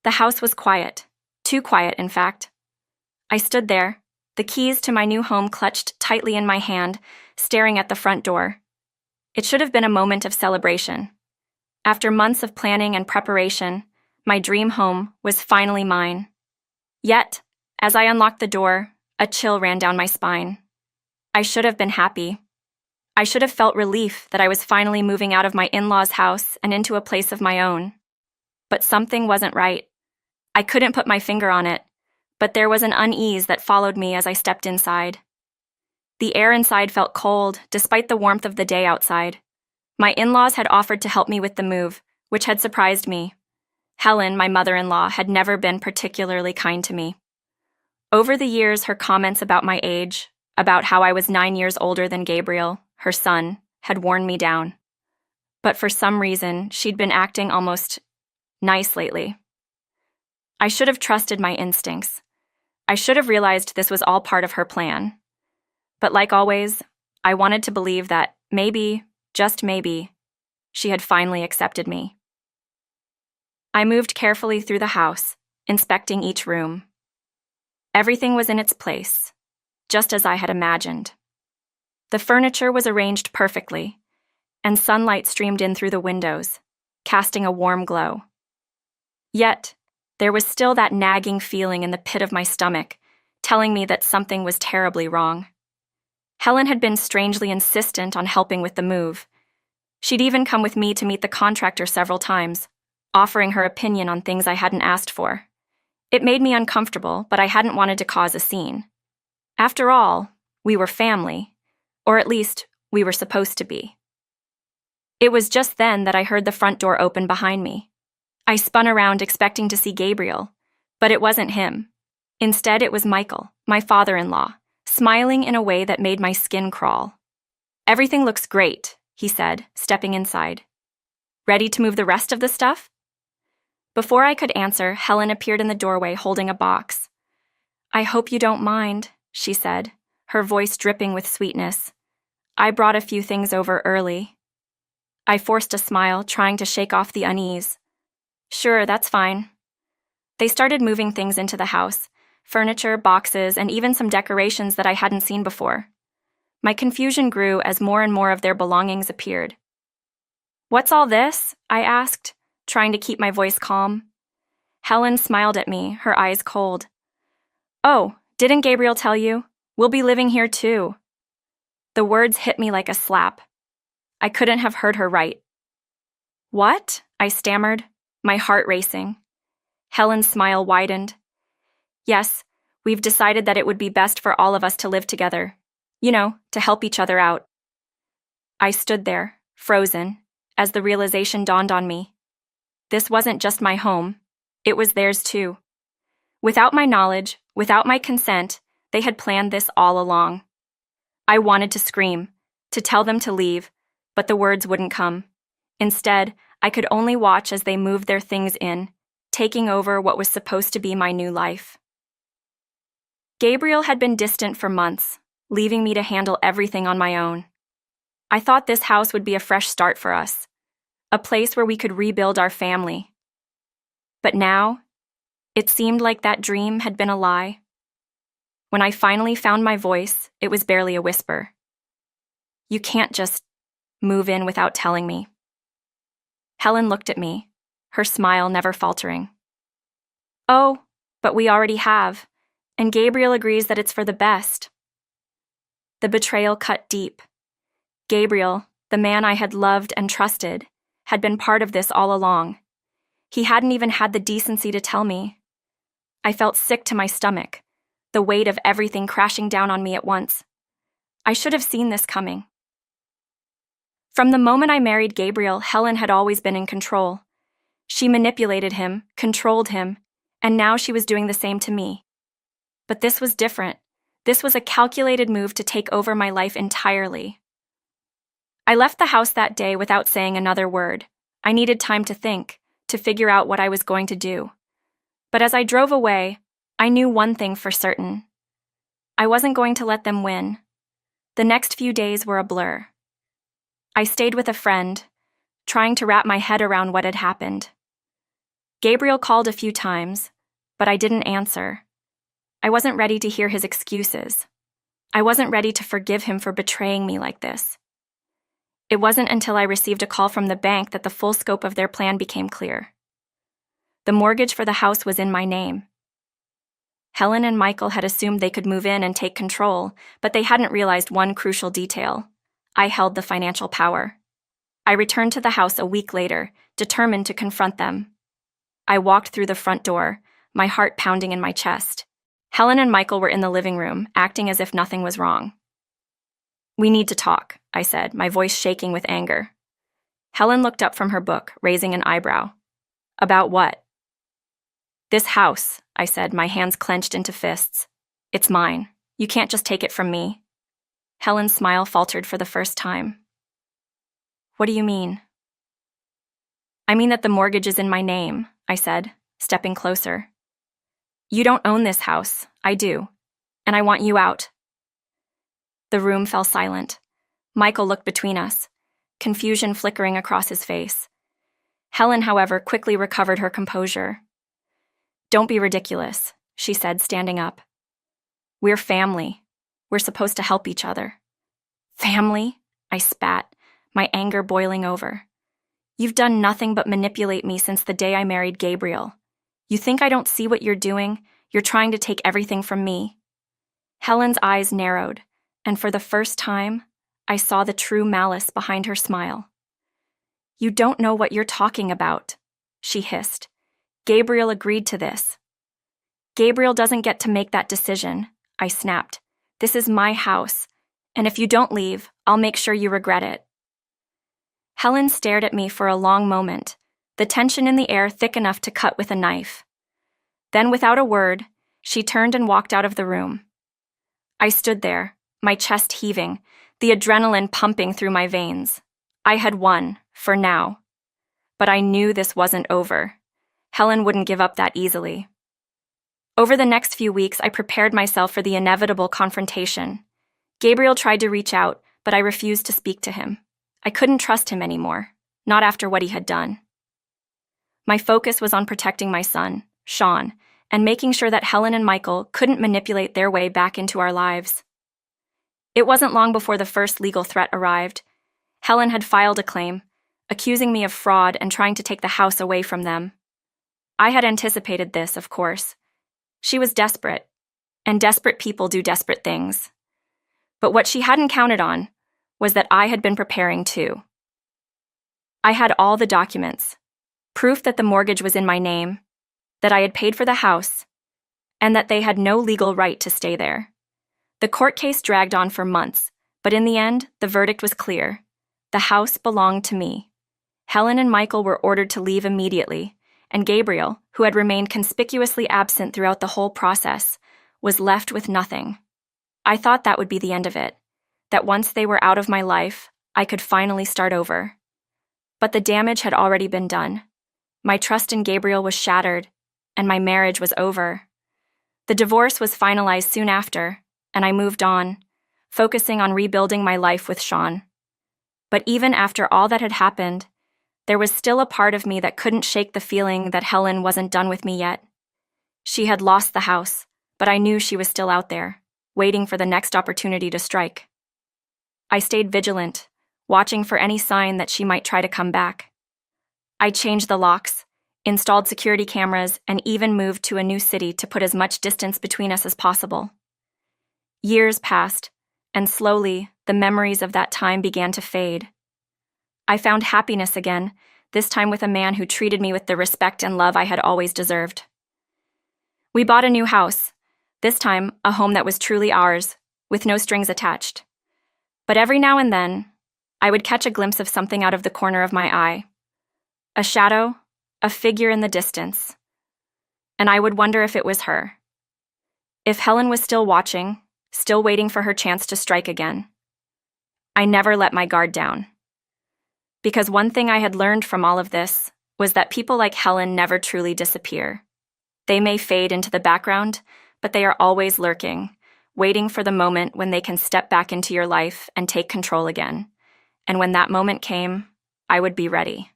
The house was quiet. Too quiet, in fact. I stood there, the keys to my new home clutched tightly in my hand, staring at the front door. It should have been a moment of celebration. After months of planning and preparation, my dream home was finally mine. Yet, as I unlocked the door, a chill ran down my spine. I should have been happy. I should have felt relief that I was finally moving out of my in-laws' house and into a place of my own. But something wasn't right. I couldn't put my finger on it, but there was an unease that followed me as I stepped inside. The air inside felt cold, despite the warmth of the day outside. My in-laws had offered to help me with the move, which had surprised me. Helen, my mother-in-law, had never been particularly kind to me. Over the years, her comments about my age, about how I was 9 years older than Gabriel, her son, had worn me down. But for some reason, she'd been acting almost nice lately. I should have trusted my instincts. I should have realized this was all part of her plan. But like always, I wanted to believe that maybe, just maybe, she had finally accepted me. I moved carefully through the house, inspecting each room. Everything was in its place, just as I had imagined. The furniture was arranged perfectly, and sunlight streamed in through the windows, casting a warm glow. Yet, there was still that nagging feeling in the pit of my stomach, telling me that something was terribly wrong. Helen had been strangely insistent on helping with the move. She'd even come with me to meet the contractor several times, offering her opinion on things I hadn't asked for. It made me uncomfortable, but I hadn't wanted to cause a scene. After all, we were family, or at least we were supposed to be. It was just then that I heard the front door open behind me. I spun around expecting to see Gabriel, but it wasn't him. Instead, it was Michael, my father-in-law, smiling in a way that made my skin crawl. "Everything looks great," he said, stepping inside. "Ready to move the rest of the stuff?" Before I could answer, Helen appeared in the doorway holding a box. "I hope you don't mind," she said, her voice dripping with sweetness. "I brought a few things over early." I forced a smile, trying to shake off the unease. "Sure, that's fine." They started moving things into the house, furniture, boxes, and even some decorations that I hadn't seen before. My confusion grew as more and more of their belongings appeared. "What's all this?" I asked, trying to keep my voice calm. Helen smiled at me, her eyes cold. "Oh, didn't Gabriel tell you? We'll be living here too." The words hit me like a slap. I couldn't have heard her right. "What?" I stammered, my heart racing. Helen's smile widened. "Yes, we've decided that it would be best for all of us to live together. You know, to help each other out." I stood there, frozen, as the realization dawned on me. This wasn't just my home, it was theirs too. Without my knowledge, without my consent, they had planned this all along. I wanted to scream, to tell them to leave, but the words wouldn't come. Instead, I could only watch as they moved their things in, taking over what was supposed to be my new life. Gabriel had been distant for months, leaving me to handle everything on my own. I thought this house would be a fresh start for us, a place where we could rebuild our family. But now, it seemed like that dream had been a lie. When I finally found my voice, it was barely a whisper. "You can't just move in without telling me." Helen looked at me, her smile never faltering. "Oh, but we already have, and Gabriel agrees that it's for the best." The betrayal cut deep. Gabriel, the man I had loved and trusted, had been part of this all along. He hadn't even had the decency to tell me. I felt sick to my stomach, the weight of everything crashing down on me at once. I should have seen this coming. From the moment I married Gabriel, Helen had always been in control. She manipulated him, controlled him, and now she was doing the same to me. But this was different. This was a calculated move to take over my life entirely. I left the house that day without saying another word. I needed time to think, to figure out what I was going to do. But as I drove away, I knew one thing for certain. I wasn't going to let them win. The next few days were a blur. I stayed with a friend, trying to wrap my head around what had happened. Gabriel called a few times, but I didn't answer. I wasn't ready to hear his excuses. I wasn't ready to forgive him for betraying me like this. It wasn't until I received a call from the bank that the full scope of their plan became clear. The mortgage for the house was in my name. Helen and Michael had assumed they could move in and take control, but they hadn't realized one crucial detail. I held the financial power. I returned to the house a week later, determined to confront them. I walked through the front door, my heart pounding in my chest. Helen and Michael were in the living room, acting as if nothing was wrong. "We need to talk," I said, my voice shaking with anger. Helen looked up from her book, raising an eyebrow. "About what?" "This house," I said, my hands clenched into fists. "It's mine. You can't just take it from me." Helen's smile faltered for the first time. "What do you mean?" "I mean that the mortgage is in my name," I said, stepping closer. "You don't own this house. I do. And I want you out." The room fell silent. Michael looked between us, confusion flickering across his face. Helen, however, quickly recovered her composure. "Don't be ridiculous," she said, standing up. "We're family. We're supposed to help each other." "Family?" I spat, my anger boiling over. "You've done nothing but manipulate me since the day I married Gabriel. You think I don't see what you're doing? You're trying to take everything from me." Helen's eyes narrowed, and for the first time, I saw the true malice behind her smile. "You don't know what you're talking about," she hissed. "Gabriel agreed to this." "Gabriel doesn't get to make that decision," I snapped. "This is my house, and if you don't leave, I'll make sure you regret it." Helen stared at me for a long moment, the tension in the air thick enough to cut with a knife. Then, without a word, she turned and walked out of the room. I stood there, my chest heaving, the adrenaline pumping through my veins. I had won, for now. But I knew this wasn't over. Helen wouldn't give up that easily. Over the next few weeks, I prepared myself for the inevitable confrontation. Gabriel tried to reach out, but I refused to speak to him. I couldn't trust him anymore, not after what he had done. My focus was on protecting my son, Sean, and making sure that Helen and Michael couldn't manipulate their way back into our lives. It wasn't long before the first legal threat arrived. Helen had filed a claim, accusing me of fraud and trying to take the house away from them. I had anticipated this, of course. She was desperate, and desperate people do desperate things. But what she hadn't counted on was that I had been preparing too. I had all the documents, proof that the mortgage was in my name, that I had paid for the house, and that they had no legal right to stay there. The court case dragged on for months, but in the end, the verdict was clear. The house belonged to me. Helen and Michael were ordered to leave immediately, and Gabriel, who had remained conspicuously absent throughout the whole process, was left with nothing. I thought that would be the end of it, that once they were out of my life, I could finally start over. But the damage had already been done. My trust in Gabriel was shattered, and my marriage was over. The divorce was finalized soon after, and I moved on, focusing on rebuilding my life with Sean. But even after all that had happened, there was still a part of me that couldn't shake the feeling that Helen wasn't done with me yet. She had lost the house, but I knew she was still out there, waiting for the next opportunity to strike. I stayed vigilant, watching for any sign that she might try to come back. I changed the locks, installed security cameras, and even moved to a new city to put as much distance between us as possible. Years passed, and slowly, the memories of that time began to fade. I found happiness again, this time with a man who treated me with the respect and love I had always deserved. We bought a new house, this time a home that was truly ours, with no strings attached. But every now and then, I would catch a glimpse of something out of the corner of my eye. A shadow, a figure in the distance. And I would wonder if it was her. If Helen was still watching, still waiting for her chance to strike again. I never let my guard down. Because one thing I had learned from all of this was that people like Helen never truly disappear. They may fade into the background, but they are always lurking, waiting for the moment when they can step back into your life and take control again. And when that moment came, I would be ready.